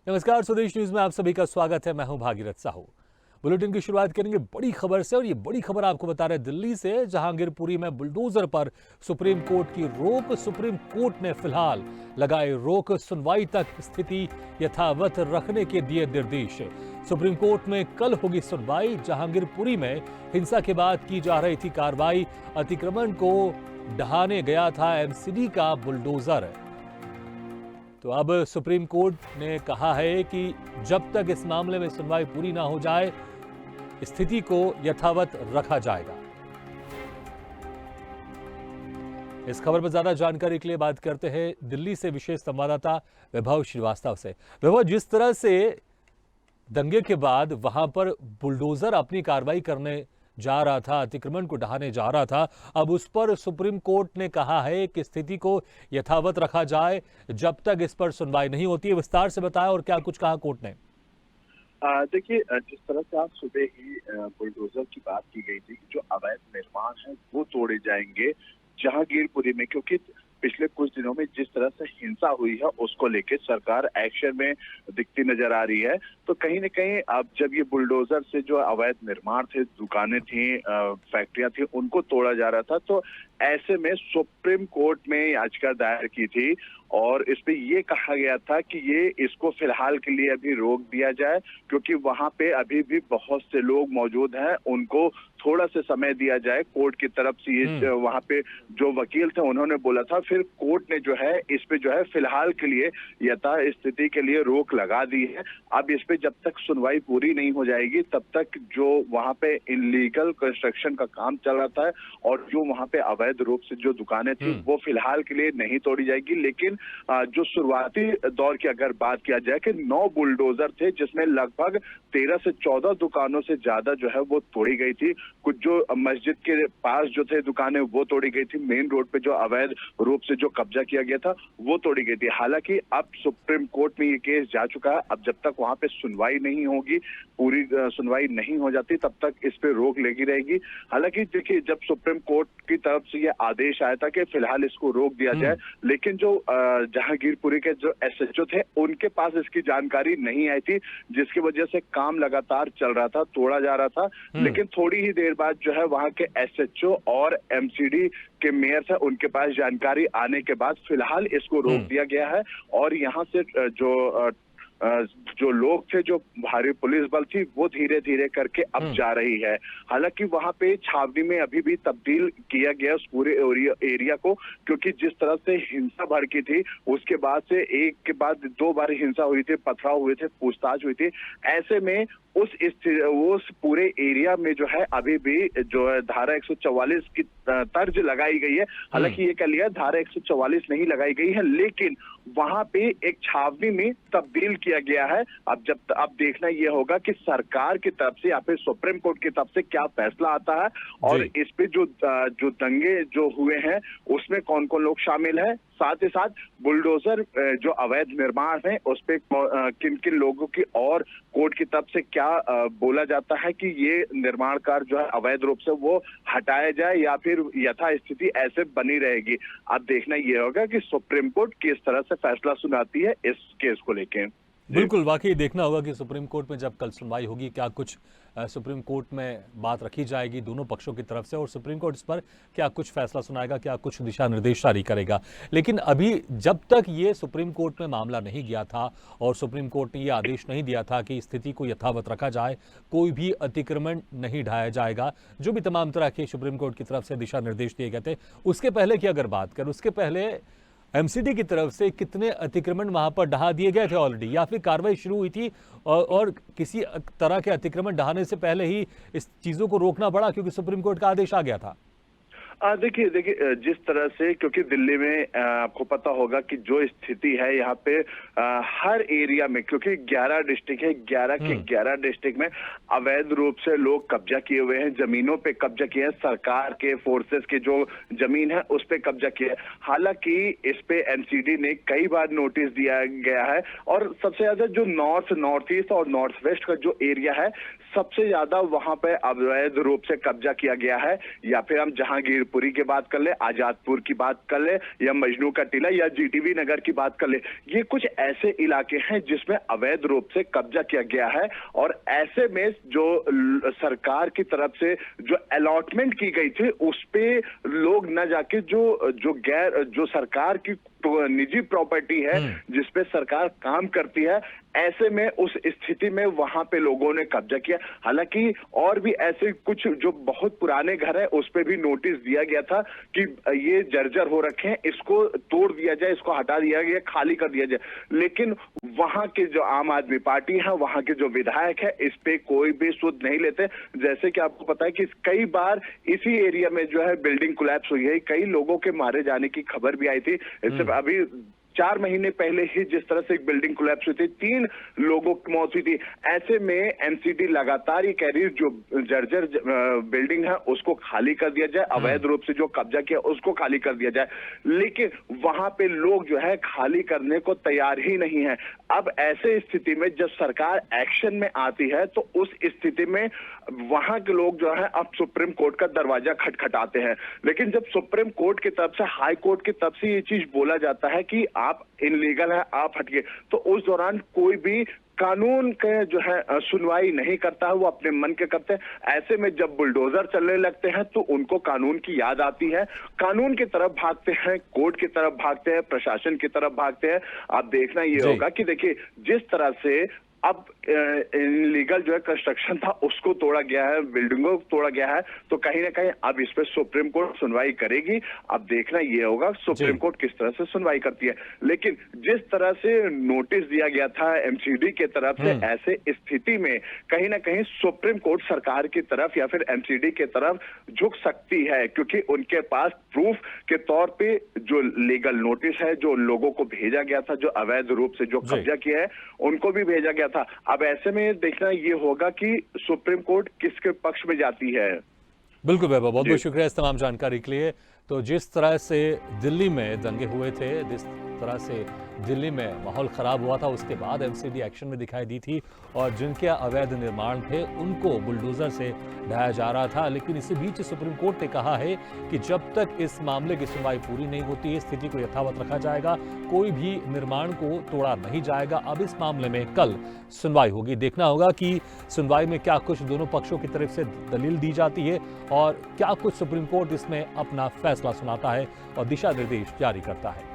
नमस्कार, स्वदेश न्यूज में आप सभी का स्वागत है। मैं हूं भागीरथ साहू। बुलेटिन की शुरुआत करेंगे बड़ी खबर से, और ये बड़ी खबर आपको बता रहे दिल्ली से। जहांगीरपुरी में बुलडोजर पर सुप्रीम कोर्ट की रोक। सुप्रीम कोर्ट ने फिलहाल लगाए रोक, सुनवाई तक स्थिति यथावत रखने के दिए निर्देश। सुप्रीम कोर्ट में कल होगी सुनवाई। जहांगीरपुरी में हिंसा के बाद की जा रही थी कार्रवाई। अतिक्रमण को ढहाने गया था एमसीडी का बुलडोजर। तो अब सुप्रीम कोर्ट ने कहा है कि जब तक इस मामले में सुनवाई पूरी ना हो जाए, स्थिति को यथावत रखा जाएगा। इस खबर पर ज्यादा जानकारी के लिए बात करते हैं दिल्ली से विशेष संवाददाता वैभव श्रीवास्तव से। वैभव, जिस तरह से दंगे के बाद वहां पर बुलडोजर अपनी कार्रवाई करने जा रहा था, अतिक्रमण को ढहाने जा रहा था, अब उस पर सुप्रीम कोर्ट ने कहा है कि स्थिति को यथावत रखा जाए जब तक इस पर सुनवाई नहीं होती है। विस्तार से बताया और क्या कुछ कहा कोर्ट ने। देखिए, जिस तरह से आज सुबह ही बुलडोजर की बात की गई थी, जो अवैध निर्माण है वो तोड़े जाएंगे जहांगीरपुरी में, क्योंकि पिछले कुछ दिनों में जिस तरह से हिंसा हुई है उसको लेके सरकार एक्शन में दिखती नजर आ रही है। तो कहीं न कहीं अब जब ये बुलडोजर से जो अवैध निर्माण थे, दुकानें थी, फैक्ट्रियां थी, उनको तोड़ा जा रहा था, तो ऐसे में सुप्रीम कोर्ट में याचिका दायर की थी और इस पे ये कहा गया था कि ये इसको फिलहाल के लिए अभी रोक दिया जाए, क्योंकि वहां पे अभी भी बहुत से लोग मौजूद हैं, उनको थोड़ा सा समय दिया जाए। कोर्ट की तरफ से ये वहां पे जो वकील थे उन्होंने बोला था। फिर कोर्ट ने जो है इस पे जो है फिलहाल के लिए यथा स्थिति के लिए रोक लगा दी है। अब इस पे जब तक सुनवाई पूरी नहीं हो जाएगी तब तक जो वहां पे इनलीगल कंस्ट्रक्शन का काम चल रहा था और जो वहां पे अवैध रूप से जो दुकानें थी वो फिलहाल के लिए नहीं तोड़ी जाएगी। लेकिन जो शुरुआती दौर की अगर बात किया जाए कि 9 बुलडोजर थे, जिसमें लगभग 13 से 14 दुकानों से ज्यादा जो है वो तोड़ी गई थी। कुछ जो मस्जिद के पास जो थे दुकानें वो तोड़ी गई थी। मेन रोड पे जो अवैध रूप से जो कब्जा किया गया था वो तोड़ी गई थी। हालांकि अब सुप्रीम कोर्ट में ये केस जा चुका है। अब जब तक वहां पे सुनवाई नहीं होगी, पूरी सुनवाई नहीं हो जाती, तब तक इस पे रोक लगी रहेगी। हालांकि देखिए, जब सुप्रीम कोर्ट की तरफ से ये आदेश आया था कि फिलहाल इसको रोक दिया जाए, लेकिन जो जहांगीरपुरी के जो एसएचओ थे उनके पास इसकी जानकारी नहीं आई थी, जिसकी वजह से काम लगातार चल रहा था, तोड़ा जा रहा था। लेकिन थोड़ी ही देर बाद जो है वहां के एसएचओ और एमसीडी के मेयर थे, उनके पास जानकारी आने के बाद फिलहाल इसको रोक दिया गया है। और यहाँ से जो लोग थे, जो भारी पुलिस बल थी, वो धीरे धीरे करके अब जा रही है। हालांकि वहां पे छावनी में अभी भी तब्दील किया गया उस पूरे एरिया को, क्योंकि जिस तरह से हिंसा भड़की थी उसके बाद से एक के बाद 2 बार हिंसा हुई थी, पथराव हुए थे, पूछताछ हुई थी। ऐसे में उस पूरे एरिया में जो है अभी भी जो है धारा 144 की तर्ज लगाई गई है। हालांकि ये कह लिया धारा 144 नहीं लगाई गई है, लेकिन वहां पे एक छावनी में तब्दील किया गया है। अब देखना ये होगा कि सरकार की तरफ से या फिर सुप्रीम कोर्ट की तरफ से क्या फैसला आता है और इस पे जो दंगे जो हुए हैं उसमें कौन कौन लोग शामिल है, साथ ही साथ बुलडोजर जो अवैध निर्माण है उस पे किन किन लोगों की और कोर्ट की तरफ से क्या बोला जाता है कि ये निर्माण कार्य जो है अवैध रूप से वो हटाया जाए या फिर यथास्थिति ऐसे बनी रहेगी। अब देखना ये होगा कि सुप्रीम कोर्ट किस तरह से फैसला सुनाती है इस केस को लेके। बिल्कुल, वाकई देखना होगा कि सुप्रीम कोर्ट में जब कल सुनवाई होगी क्या कुछ सुप्रीम कोर्ट में बात रखी जाएगी दोनों पक्षों की तरफ से, और सुप्रीम कोर्ट इस पर क्या कुछ फैसला सुनाएगा, क्या कुछ दिशा निर्देश जारी करेगा। लेकिन अभी जब तक ये सुप्रीम कोर्ट में मामला नहीं गया था और सुप्रीम कोर्ट ने ये आदेश नहीं दिया था कि स्थिति को यथावत रखा जाए, कोई भी अतिक्रमण नहीं ढाया जाएगा, जो भी तमाम तरह के सुप्रीम कोर्ट की तरफ से दिशा निर्देश दिए गए थे, उसके पहले की अगर बात करें, उसके पहले एमसीडी की तरफ से कितने अतिक्रमण वहां पर ढहा दिए गए थे ऑलरेडी, या फिर कार्रवाई शुरू हुई थी और किसी तरह के अतिक्रमण ढहाने से पहले ही इस चीजों को रोकना पड़ा क्योंकि सुप्रीम कोर्ट का आदेश आ गया था? देखिए जिस तरह से, क्योंकि दिल्ली में आपको पता होगा कि जो स्थिति है यहाँ पे हर एरिया में, क्योंकि 11 डिस्ट्रिक्ट है, 11 के 11 डिस्ट्रिक्ट में अवैध रूप से लोग कब्जा किए हुए हैं, जमीनों पे कब्जा किए हैं, सरकार के फोर्सेस की जो जमीन है उस पे कब्जा किया है। हालांकि इस पे एमसीडी ने कई बार नोटिस दिया गया है और सबसे ज्यादा जो नॉर्थ ईस्ट और नॉर्थ वेस्ट का जो एरिया है सबसे ज्यादा वहां पे अवैध रूप से कब्जा किया गया है। या फिर हम जहांगीरपुर जगदलपुरी की बात कर ले, आजादपुर की बात कर ले, या मजनू का टीला या जीटीवी नगर की बात कर ले, ये कुछ ऐसे इलाके हैं जिसमें अवैध रूप से कब्जा किया गया है। और ऐसे में जो सरकार की तरफ से जो अलॉटमेंट की गई थी उस पे लोग न जाके जो सरकार की निजी प्रॉपर्टी है जिसपे सरकार काम करती है, ऐसे में उस स्थिति में वहां पे लोगों ने कब्जा किया। हालांकि और भी ऐसे कुछ जो बहुत पुराने घर है उस पे भी नोटिस दिया गया था कि ये जर्जर हो रखे हैं, इसको तोड़ दिया जाए, इसको हटा दिया गया, खाली कर दिया जाए। लेकिन वहां के जो आम आदमी पार्टी है, वहां के जो विधायक है, इस पे कोई भी सुध नहीं लेते। जैसे कि आपको पता है कि कई बार इसी एरिया में जो है बिल्डिंग कोलैप्स हुई है, कई लोगों के मारे जाने की खबर भी आई थी। इससे अभी 4 महीने पहले ही जिस तरह से एक बिल्डिंग कोलैप्स हुई थी, 3 लोगों की मौत हुई थी। ऐसे में एमसीडी लगातार ये कह रही है जो जर्जर बिल्डिंग है उसको खाली कर दिया जाए, अवैध रूप से जो कब्जा किया उसको खाली कर दिया जाए। लेकिन वहां पे लोग जो है खाली करने को तैयार ही नहीं है। अब ऐसे स्थिति में जब सरकार एक्शन में आती है तो उस स्थिति में वहां के लोग जो है अब सुप्रीम कोर्ट का दरवाजा खटखटाते हैं। लेकिन जब सुप्रीम कोर्ट की तरफ से, हाई कोर्ट की तरफ से ये चीज बोला जाता है कि आप इनलीगल है, आप हटिए, तो उस दौरान कोई भी कानून के जो है सुनवाई नहीं करता है, वो अपने मन के करते हैं। ऐसे में जब बुलडोजर चलने लगते हैं तो उनको कानून की याद आती है, कानून की तरफ भागते हैं, कोर्ट की तरफ भागते हैं, प्रशासन की तरफ भागते हैं। आप देखना ये होगा कि देखिए जिस तरह से अब इनलीगल जो है कंस्ट्रक्शन था उसको तोड़ा गया है, बिल्डिंगों को तोड़ा गया है, तो कहीं ना कहीं अब इस पे सुप्रीम कोर्ट सुनवाई करेगी। अब देखना ये होगा सुप्रीम कोर्ट किस तरह से सुनवाई करती है। लेकिन जिस तरह से नोटिस दिया गया था एमसीडी के तरफ से, ऐसे स्थिति में कहीं ना कहीं सुप्रीम कोर्ट सरकार की तरफ या फिर एमसीडी की तरफ झुक सकती है, क्योंकि उनके पास प्रूफ के तौर पे जो लीगल नोटिस है, जो लोगों को भेजा गया था, जो अवैध रूप से जो कब्जा किया है उनको भी भेजा गया था। अब ऐसे में देखना ये होगा कि सुप्रीम कोर्ट किसके पक्ष में जाती है। बिल्कुल वैभव, बहुत बहुत शुक्रिया इस तमाम जानकारी के लिए। तो जिस तरह से दिल्ली में दंगे हुए थे, जिस तरह से दिल्ली में माहौल खराब हुआ था, उसके बाद एमसीडी एक्शन में दिखाई दी थी और जिनके अवैध निर्माण थे उनको बुलडोजर से ढाया जा रहा था। लेकिन इसी बीच सुप्रीम कोर्ट ने कहा है कि जब तक इस मामले की सुनवाई पूरी नहीं होती है, स्थिति को यथावत रखा जाएगा, कोई भी निर्माण को तोड़ा नहीं जाएगा। अब इस मामले में कल सुनवाई होगी। देखना होगा कि सुनवाई में क्या कुछ दोनों पक्षों की तरफ से दलील दी जाती है और क्या कुछ सुप्रीम कोर्ट इसमें अपना फैसला सुनाता है और दिशा निर्देश जारी करता है।